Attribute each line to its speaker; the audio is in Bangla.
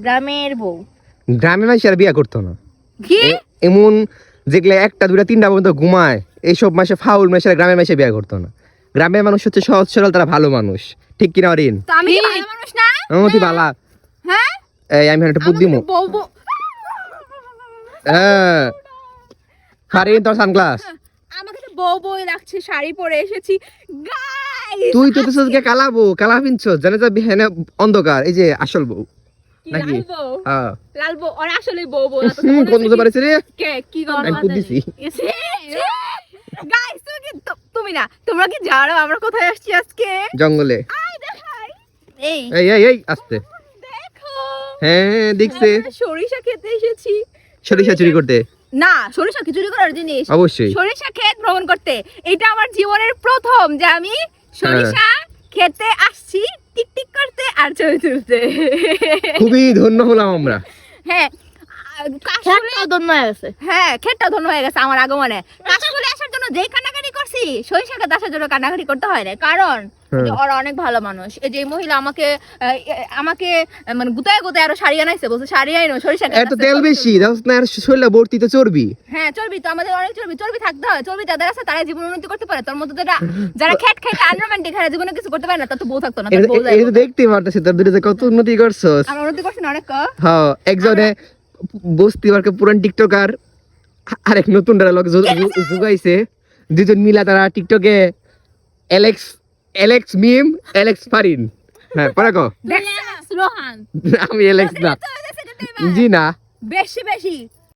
Speaker 1: গ্রামের বউ।
Speaker 2: গ্রামে মানুষ আর বিয়া করতো না।
Speaker 1: কি
Speaker 2: এমন যেগুলো 1টা 2টা 3টা পর্যন্ত ঘুমায় এইসব মাসে ফাউল মাসে গ্রামের মাসে বিয়া করতো না। গ্রামের মানুষ হচ্ছে সহজ সরল, তারা ভালো মানুষ, ঠিক কিনা অরিন?
Speaker 1: তো আমি কি ভালো মানুষ না?
Speaker 2: অনুমতি বালা।
Speaker 1: হ্যাঁ
Speaker 2: এই আমি একটা বুদ্ধি দিমু।
Speaker 1: বউ বউ
Speaker 2: হ্যাঁ ফারিন তোর সানগ্লাস।
Speaker 1: আমাকে তো বউ বউ লাগছে, শাড়ি পরে এসেছি গাইস।
Speaker 2: তুই তো তোর সাথে কালাবো কালা পিনছ জানে যা বিহানে অন্ধকার, এই যে আসল বউ নাকি?
Speaker 1: লাল বউ,
Speaker 2: হ্যাঁ
Speaker 1: লাল বউ আর আসলে বউ বউ না তো
Speaker 2: কোন বুঝতে পারছিস রে?
Speaker 1: কে কি গো
Speaker 2: আমি বুদ্ধি দিছি।
Speaker 1: গাইস তুমি না, তোমরা কি জানো আমরা কোথায় আসছি আজকে?
Speaker 2: জঙ্গলে।
Speaker 1: আই দেখাই। এই
Speaker 2: এই এই এই আস্তে।
Speaker 1: দেখো,
Speaker 2: হ্যাঁ দেখছে
Speaker 1: আমরা সরিষা খেতে এসেছি।
Speaker 2: সরিষা চুরি করতে।
Speaker 1: না, সরিষা কি চুরি করার জিনিস?
Speaker 2: অবশ্যই।
Speaker 1: সরিষা ক্ষেত ভ্রমণ করতে। এটা আমার জীবনের প্রথম যে আমি সরিষা খেতে আসছি, টিকটিক করতে আর ছবি তুলতে।
Speaker 2: খুবই ধন্য হলাম আমরা।
Speaker 1: হ্যাঁ কাশফুলে ধন্য হয়ে গেছে। হ্যাঁ ক্ষেতটা ধন্য হয়ে গেছে আমার আগমনে। কাশফুলে আসার জন্য যেই কান্নাকাটি করছি, সরিষা খেতে আসার জন্য কান্নাকাটি করতে হয় না, কারণ যে ওরা অনেক ভালো মানুষ। এই যে মহিলা আমাকে আমাকে মানে গুতায় গুতায় আরো শাড়ি আনাইছে, বলছে শাড়ি আইনো সরিষা
Speaker 2: এত তেল বেশি দাও না, আর শরীরে ভর্তি তো চর্বি।
Speaker 1: হ্যাঁ চর্বি তো আমাদের অনেক চর্বি চর্বি থাকতে হয়। চর্বি যাদের আছে তারা জীবন উন্নতি করতে পারে। তোর মতো যারা খেট খেট আনরোমান্টিক হয় জীবনে কিছু করতে পারে না, তার তো বউ থাকতো না। তার বউ যায়।
Speaker 2: এটা দেখতে পারতেছি তোর দুটো কত উন্নতি করছস।
Speaker 1: আমরা উন্নতি করছি না অনেক।
Speaker 2: হ্যাঁ একজনে বস্তি পার্কে পুরান টিকটকার, আরেক নতুন লোক জুগাইছে, দুজন মিলা তারা টিকটকে এলেক্স মিম এলেক্স ফারিন। হ্যাঁ পরে কো
Speaker 1: রোহান
Speaker 2: আমি এলেক্স না। জি না
Speaker 1: বেশি বেশি